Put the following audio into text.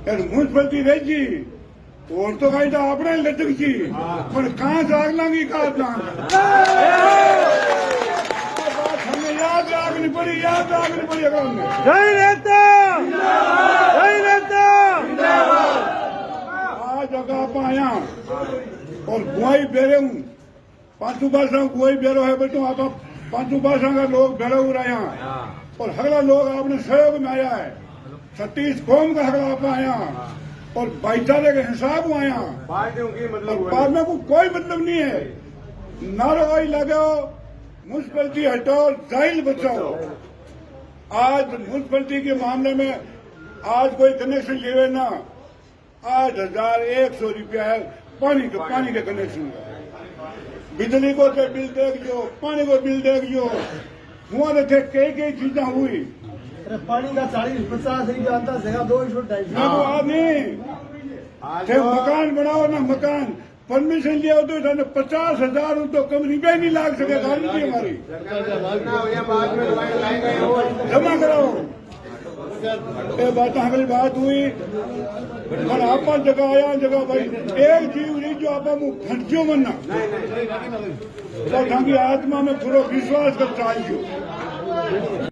Municipality रहेगी और तो कहीं तो अपने लटक जी पर कहाँ जाग लांगी कहाँ जाग हमें याद रखनी पड़ी अगर हमने जय नेता आज जगह आप आया और गुआई बेरे हूँ पांचू भाषा गुआई बेरो है बेटू आप पांचू भाषा का लोग बेरे हो रहे हैं और हगला लोग आपने सहयोग में आया है 36 कौम का हगला आप आया और भाईचारे के हिसाब में आया बाद में कोई मतलब नहीं है नाराबाई लगाओ म्युनिसिपलिटी हटाओ जाहिल बचाओ। आज म्युनिसिपलिटी के मामले में आज कोई कनेक्शन लेवे ना 8,100 रुपया है पानी के कनेक्शन का बिजली को तो बिल देख जो पानी को बिल देख जो हुआ तो थे कई चीजें हुई पानी का 40-50 रुपया आता है 200-250 नहीं थे मकान बनाओ ना मकान परमिशन लिया तो 50,000 तो कम रुपये नहीं लाग सके गाड़ी थी हमारी जमा कराओ ये बात अगली बात हुई और आप जगह आया जगह भाई एक जीव नहीं जो आप फंसियो बनना आत्मा में पूरा विश्वास कर चाहिए।